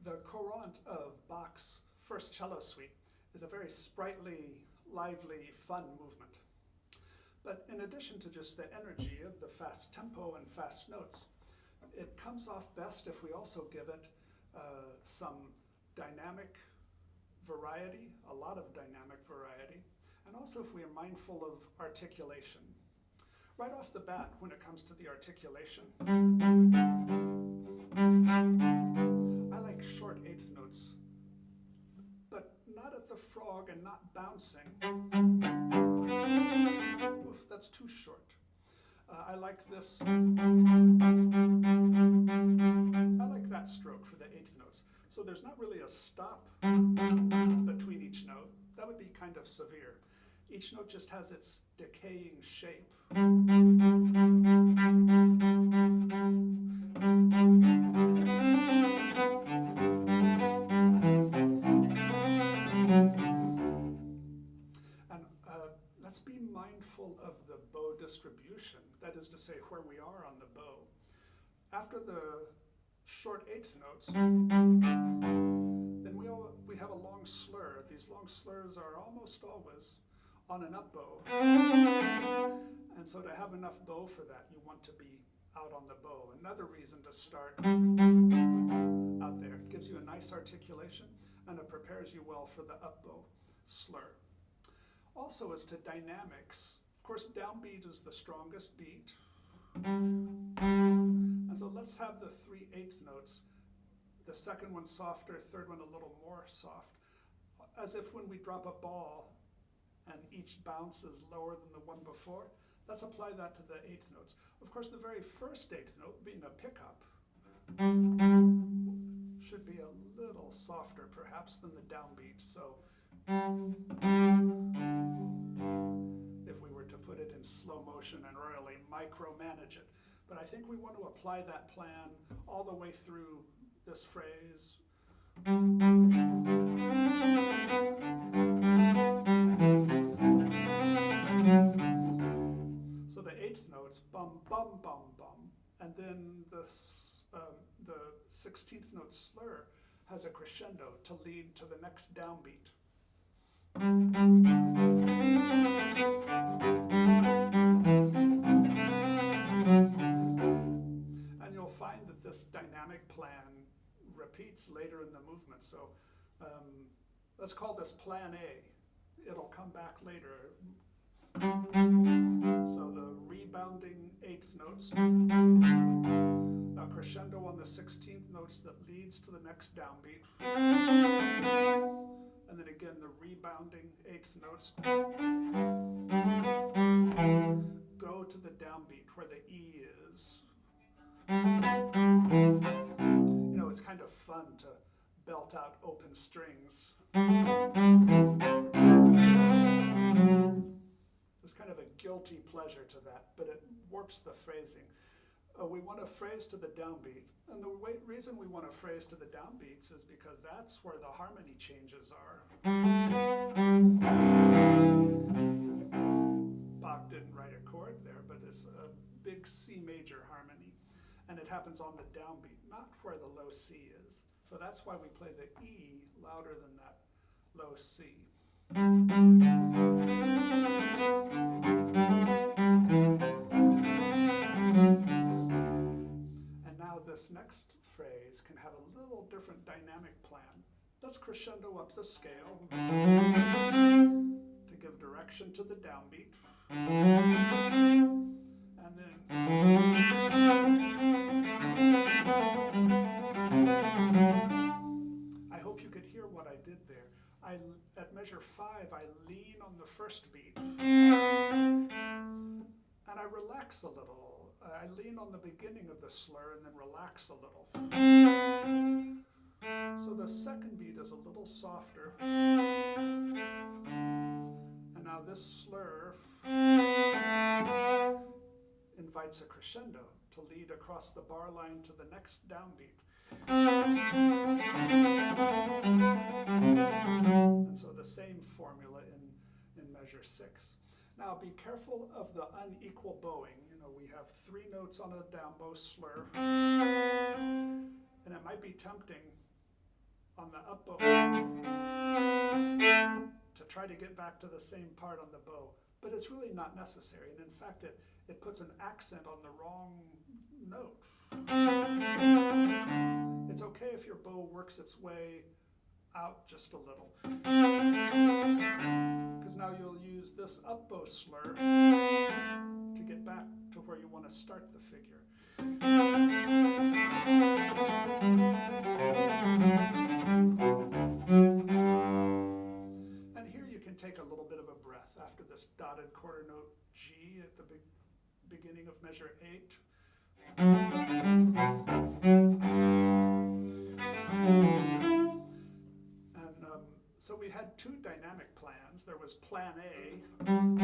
The Courante of Bach's First Cello Suite is a very sprightly, lively, fun movement. But in addition to just the energy of the fast tempo and fast notes, it comes off best if we also give it some dynamic variety, a lot of dynamic variety, and also if we are mindful of articulation. Right off the bat, when it comes to the articulation, I like short eighth notes, but not at the frog and not bouncing. Oof, that's too short. I like this. I like that stroke for the eighth notes. So there's not really a stop between each note. That would be kind of severe. Each note just has its decaying shape. And let's be mindful of the bow distribution, that is to say, where we are on the bow. After the short eighth notes, then we have a long slur. These long slurs are almost always on an up bow. And so to have enough bow for that, you want to be out on the bow. Another reason to start out there. It gives you a nice articulation and it prepares you well for the up bow slur. Also as to dynamics, of course downbeat is the strongest beat. And so let's have the 3/8 notes. The second one softer, third one a little more soft. As if when we drop a ball and each bounce is lower than the one before, let's apply that to the eighth notes. Of course, the very first eighth note, being a pickup, should be a little softer perhaps than the downbeat. So if we were to put it in slow motion and really micromanage it. But I think we want to apply that plan all the way through this phrase. So the eighth note's bum, bum, bum, bum, and then the 16th note slur has a crescendo to lead to the next downbeat. And you'll find that this dynamic plan repeats later in the movement. So let's call this plan A. It'll come back later. So the rebounding eighth notes, a crescendo on the 16th notes that leads to the next downbeat, and then again the rebounding eighth notes go to the downbeat where the E is. You know, it's kind of fun to belt out open strings. There's kind of a guilty pleasure to that, but it warps the phrasing. We want a phrase to the downbeat, and the reason we want a phrase to the downbeats is because that's where the harmony changes are. Bach didn't write a chord there, but it's a big C major harmony, and it happens on the downbeat, not where the low C is. So that's why we play the E louder than that low C. And now this next phrase can have a little different dynamic plan. Let's crescendo up the scale to give direction to the downbeat. And then I hope you could hear what I did there. At measure 5, I lean on the first beat and I relax a little. I lean on the beginning of the slur and then relax a little. So the second beat is a little softer. And now this slur invites a crescendo to lead across the bar line to the next downbeat. And so the same formula in measure 6. Now be careful of the unequal bowing. You know, we have 3 notes on a down bow slur, and it might be tempting on the up bow to try to get back to the same part on the bow, but it's really not necessary. And in fact, it puts an accent on the wrong note. It's okay if your bow works its way out just a little, because now you'll use this up bow slur to get back to where you want to start the figure. And here you can take a little bit of a breath after this dotted quarter note G at the beginning of measure 8. So we had 2 dynamic plans. There was plan A, and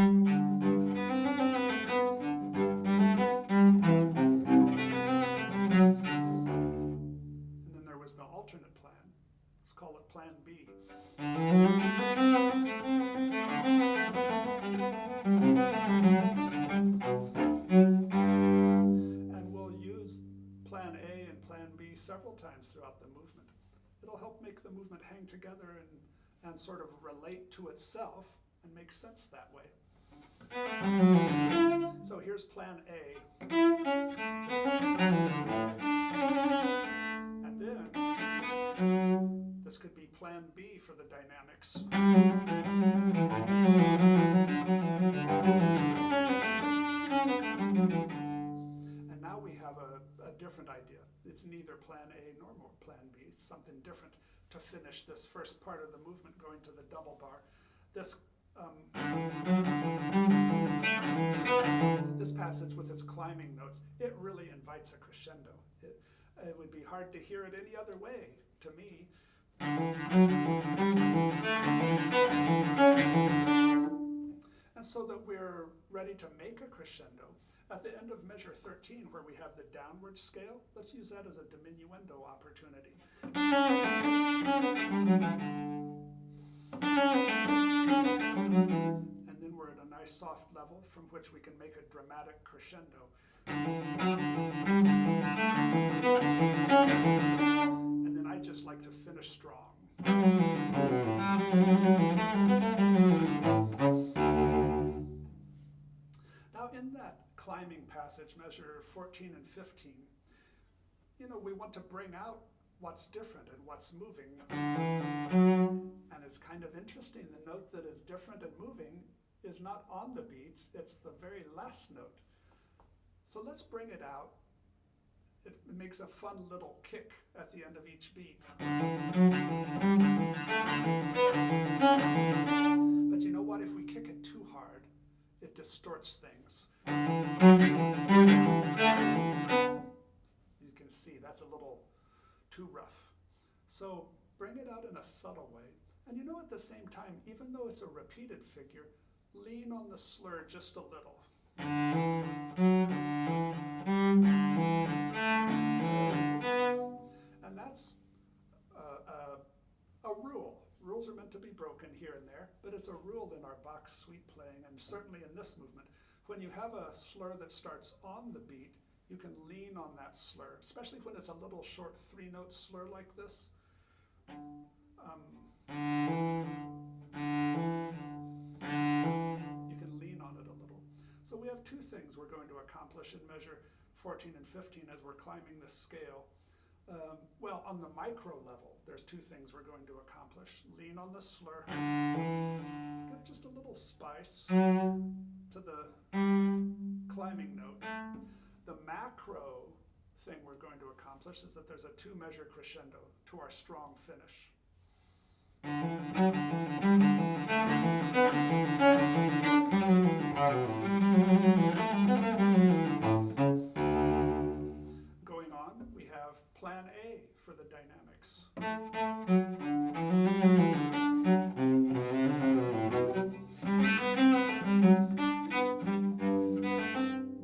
then there was the alternate plan. Let's call it plan B. And we'll use plan A and plan B several times throughout the movement. It'll help make the movement hang together and sort of relate to itself and make sense that way. So here's plan A. And then this could be plan B for the dynamics. And now we have a different idea. It's neither plan A nor plan B. It's something different to finish this first part of the movement going to the double bar. This passage with its climbing notes, it really invites a crescendo. It would be hard to hear it any other way, to me. And so that we're ready to make a crescendo, At the end of measure 13, where we have the downward scale, let's use that as a diminuendo opportunity. And then we're at a nice soft level from which we can make a dramatic crescendo. And then I just like to finish strong. Now in that climbing passage, measure 14 and 15, we want to bring out what's different and what's moving. And it's kind of interesting, the note that is different and moving is not on the beats, it's the very last note. So let's bring it out. It makes a fun little kick at the end of each beat. But you know what? If we kick it too hard, it distorts things. You can see that's a little too rough. So bring it out in a subtle way. And at the same time, even though it's a repeated figure, lean on the slur just a little. And that's a rule. Rules are meant to be broken here and there, but it's a rule in our Bach suite playing, and certainly in this movement. When you have a slur that starts on the beat, you can lean on that slur, especially when it's a little short 3-note slur like this. You can lean on it a little. So we have two things we're going to accomplish in measure 14 and 15 as we're climbing this scale. Well, on the micro level, there's two things we're going to accomplish. Lean on the slur, give just a little spice to the climbing note. The macro thing we're going to accomplish is that there's a 2-measure crescendo to our strong finish. Going on, we have plan A for the dynamics.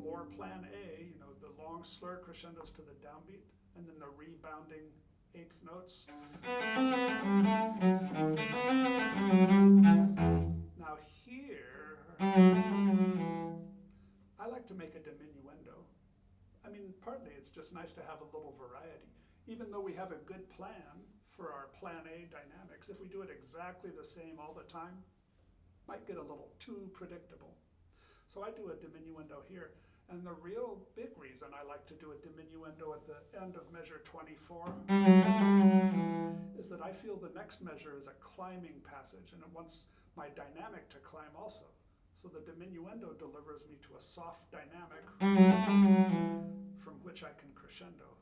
More plan A, the long slur crescendos to the downbeat, and then the rebounding 8th notes. Now here, I like to make a diminuendo. I mean, partly it's just nice to have a little variety. Even though we have a good plan for our plan A dynamics, if we do it exactly the same all the time, might get a little too predictable. So I do a diminuendo here. And the real big reason I like to do a diminuendo at the end of measure 24 is that I feel the next measure is a climbing passage, and it wants my dynamic to climb also. So the diminuendo delivers me to a soft dynamic from which I can crescendo.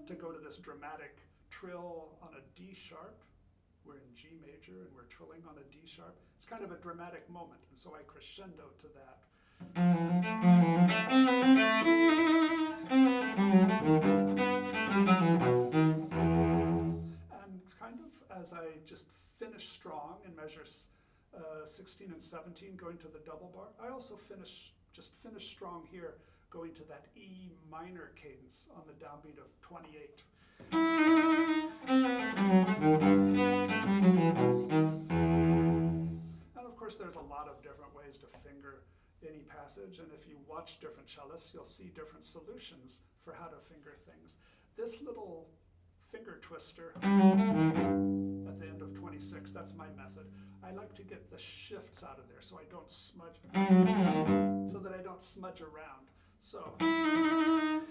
To go to this dramatic trill on a D sharp. We're in G major and we're trilling on a D sharp. It's kind of a dramatic moment, and so I crescendo to that. And kind of as I just finish strong in measures 16 and 17, going to the double bar, I also finish strong here, going to that E minor cadence on the downbeat of 28. And of course there's a lot of different ways to finger any passage, and if you watch different cellists, you'll see different solutions for how to finger things. This little finger twister at the end of 26, that's my method. I like to get the shifts out of there so I don't smudge, so that I don't smudge around. So, and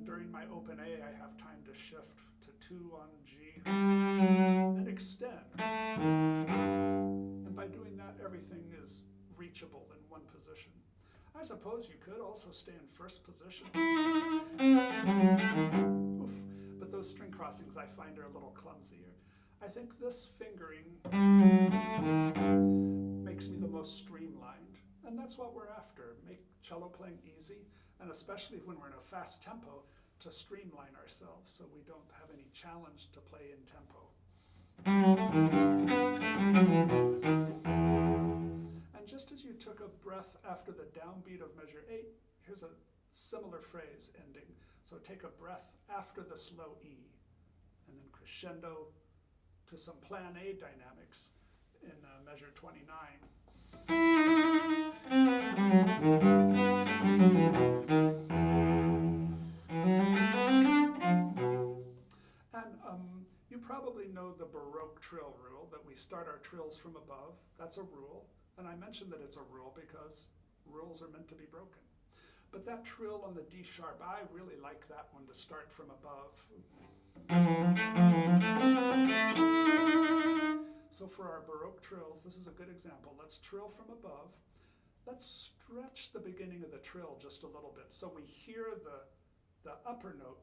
during my open A, I have time to shift to 2 on G and extend. And by doing that, everything is reachable in one position. I suppose you could also stay in first position. Oof. But those string crossings I find are a little clumsier. I think this fingering makes me the most streamlined, and that's what we're after. Make cello playing easy, and especially when we're in a fast tempo, to streamline ourselves so we don't have any challenge to play in tempo. And just as you took a breath after the downbeat of measure 8, here's a similar phrase ending. So take a breath after the slow E, and then crescendo to some plan A dynamics in measure 29. And you probably know the Baroque trill rule, that we start our trills from above. That's a rule, and I mentioned that it's a rule because rules are meant to be broken. But that trill on the D sharp, I really like that one to start from above. So for our Baroque trills, this is a good example. Let's trill from above. Let's stretch the beginning of the trill just a little bit so we hear the upper note,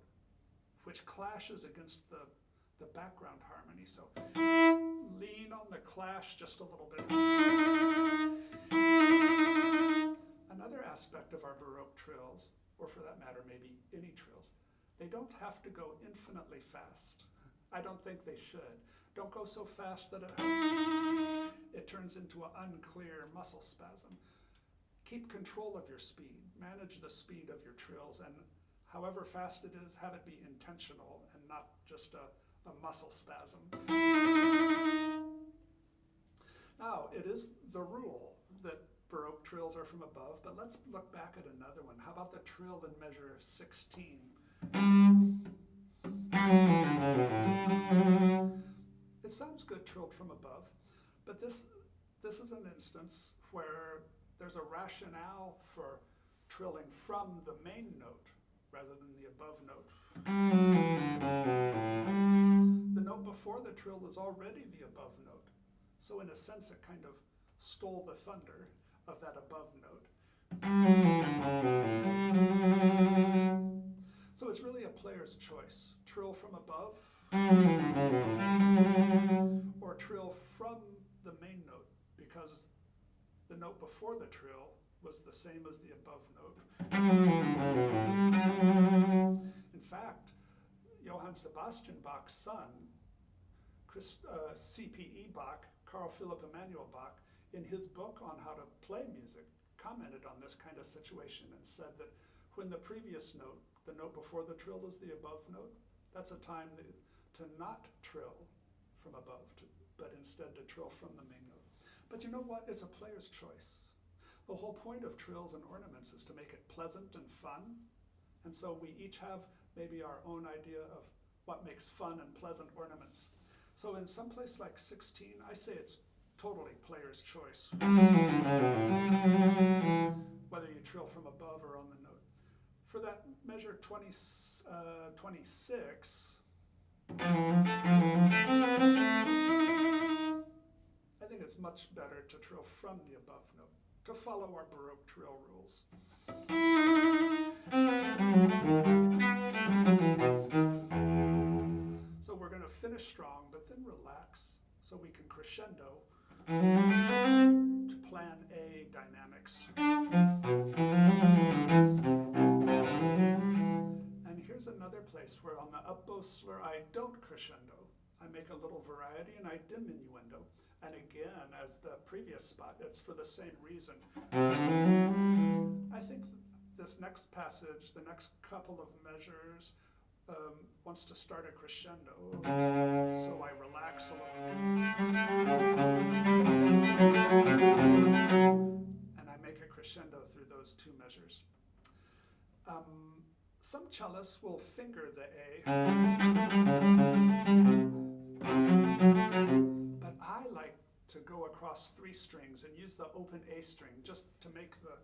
which clashes against the background harmony. So lean on the clash just a little bit. Another aspect of our Baroque trills, or for that matter, maybe any trills, they don't have to go infinitely fast. I don't think they should. Don't go so fast that it turns into an unclear muscle spasm. Keep control of your speed. Manage the speed of your trills, and however fast it is, have it be intentional and not just a muscle spasm. Now, it is the rule that Baroque trills are from above, but let's look back at another one. How about the trill in measure 16? It sounds good trilled from above, but this is an instance where there's a rationale for trilling from the main note rather than the above note. The note before the trill is already the above note, so in a sense it kind of stole the thunder of that above note. So it's really a player's choice. Trill from above or trill from the main note, because the note before the trill was the same as the above note. In fact, Johann Sebastian Bach's son, CPE Bach, Carl Philipp Emanuel Bach, in his book on how to play music, commented on this kind of situation and said that when the previous note, the note before the trill, is the above note, that's a time to not trill from above, but instead to trill from the main note. But you know what? It's a player's choice. The whole point of trills and ornaments is to make it pleasant and fun. And so we each have maybe our own idea of what makes fun and pleasant ornaments. So in some place like 16, I say it's totally player's choice, whether you trill from above or on the note. For that measure 26, I think it's much better to trill from the above note, to follow our Baroque trill rules. So we're going to finish strong, but then relax so we can crescendo to plan A dynamics. And here's another place where on the upbow slur I don't crescendo. I make a little variety and I diminuendo. And again, as the previous spot, it's for the same reason. I think this next passage, the next couple of measures, wants to start a crescendo, so I relax a little. And I make a crescendo through those two measures. Some cellists will finger the A, but I like to go across 3 strings and use the open A string just to make the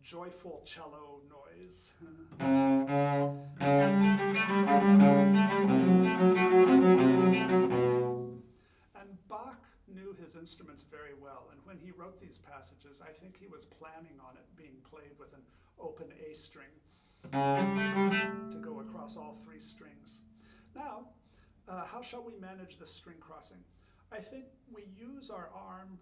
joyful cello noise. And Bach knew his instruments very well, and when he wrote these passages, I think he was planning on it being played with an open A string to go across all 3 strings. Now, how shall we manage this string crossing? I think we use our arm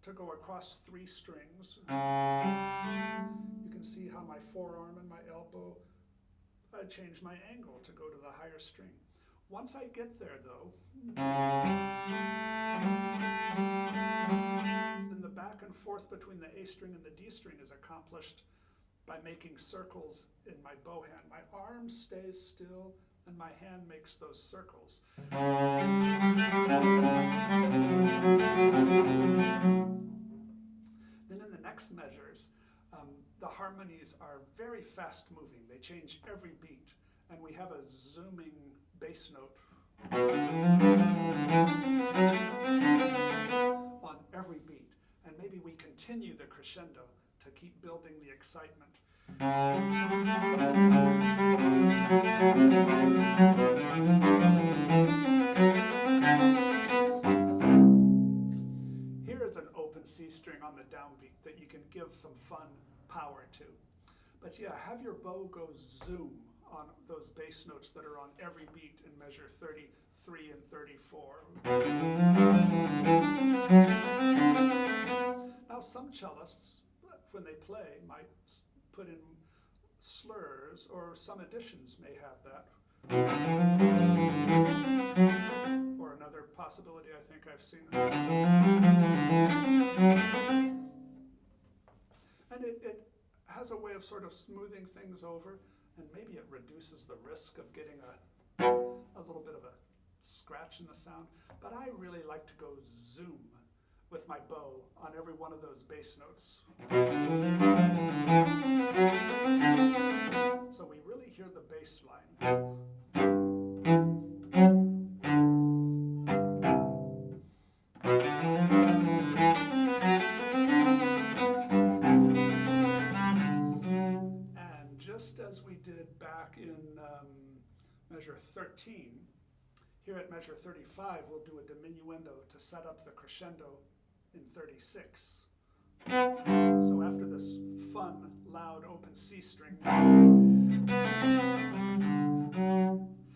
to go across 3 strings. You can see how my forearm and my elbow, I change my angle to go to the higher string. Once I get there though, then the back and forth between the A string and the D string is accomplished by making circles in my bow hand. My arm stays still and my hand makes those circles. Then in the next measures, the harmonies are very fast moving. They change every beat, and we have a zooming bass note on every beat. And maybe we continue the crescendo to keep building the excitement. Here is an open C string on the downbeat that you can give some fun power to. But yeah, have your bow go zoom on those bass notes that are on every beat in measure 33 and 34. Now some cellists, when they play, might put in slurs, or some editions may have that. Or another possibility I think I've seen. And it has a way of sort of smoothing things over, and maybe it reduces the risk of getting a little bit of a scratch in the sound. But I really like to go zoom with my bow on every one of those bass notes. So we really hear the bass line. And just as we did back in measure 13, here at measure 35, we'll do a diminuendo to set up the crescendo in 36. So after this fun, loud, open C string,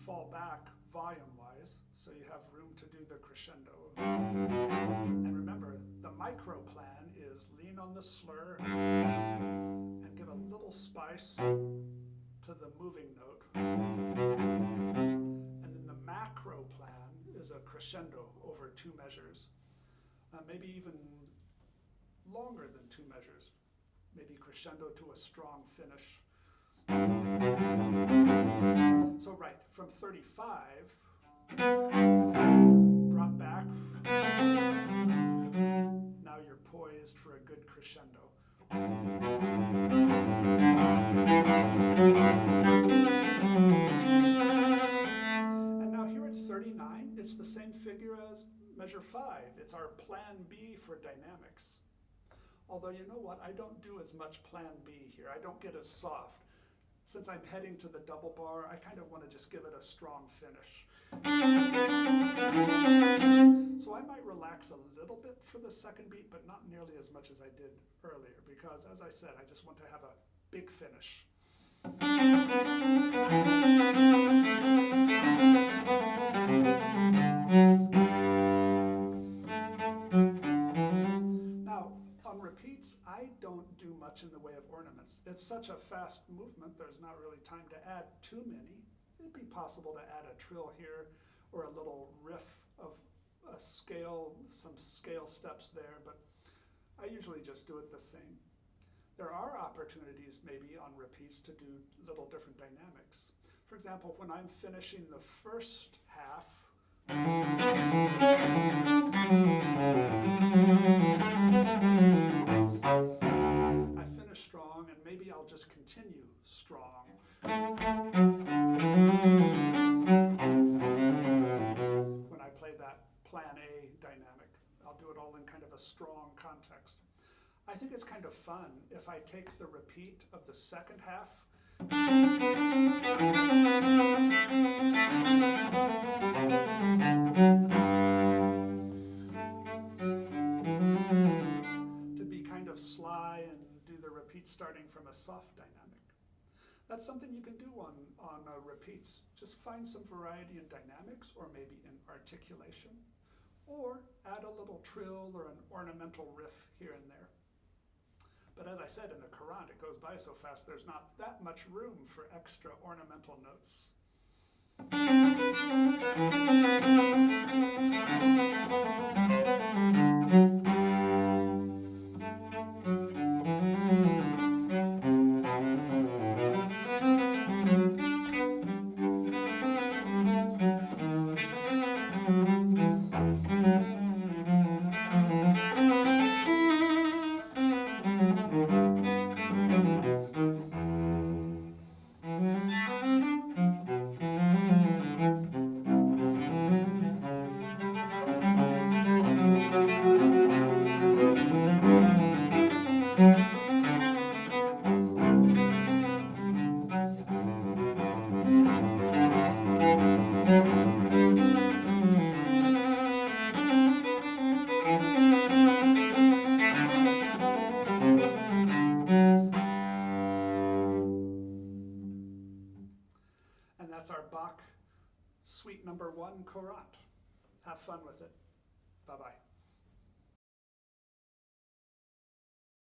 fall back volume-wise, so you have room to do the crescendo. And remember, the micro plan is lean on the slur and give a little spice to the moving note. And then the macro plan is a crescendo over 2 measures, maybe even longer than 2 measures, maybe crescendo to a strong finish. So right, from 35, brought back, now you're poised for a good crescendo. And now here at 39, it's the same figure as measure 5. It's our plan B for dynamics. Although you know what, I don't do as much plan B here. I don't get as soft. Since I'm heading to the double bar, I kind of want to just give it a strong finish. So I might relax a little bit for the second beat, but not nearly as much as I did earlier, because as I said, I just want to have a big finish. Now, on repeats, I don't do much in the way of ornaments. It's such a fast movement, there's not really time to add too many. It'd be possible to add a trill here, or a little riff of a scale, some scale steps there, but I usually just do it the same. There are opportunities maybe on repeats to do little different dynamics. For example, when I'm finishing the first half, I finish strong, and maybe I'll just continue strong. When I play that plan A dynamic, I'll do it all in kind of a strong context. I think it's kind of fun if I take the repeat of the second half to be kind of sly and do the repeat starting from a soft dynamic. That's something you can do on repeats. Just find some variety in dynamics, or maybe in articulation, or add a little trill or an ornamental riff here and there. But as I said, in the Courante, it goes by so fast, there's not that much room for extra ornamental notes. And that's our Bach Suite No. 1 Courante. Have fun with it. Bye-bye.